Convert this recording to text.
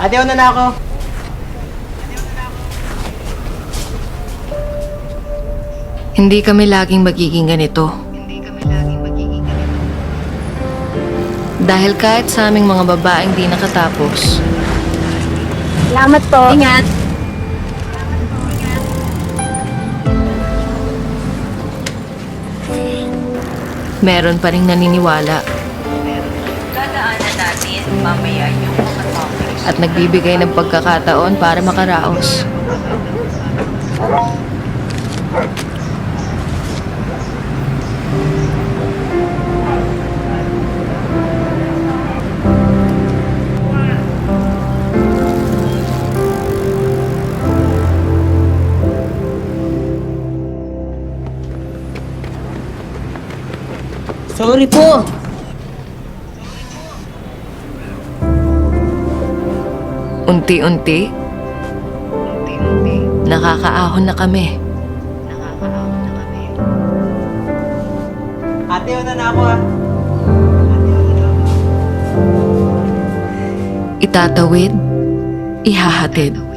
Ate, una na ako. Hindi kami laging magiging ganito. Dahil kahit sa aming mga babaeng di nakatapos, Salamat po. Ingat. meron pa rin naniniwala Dadaanan natin mamaya yung mga topics. at nagbibigay ng pagkakataon para makaraos. Sorry po. Unti-unti, nakakaahon na kami. Ate, una na ako ah. Itatawid, ihahatid.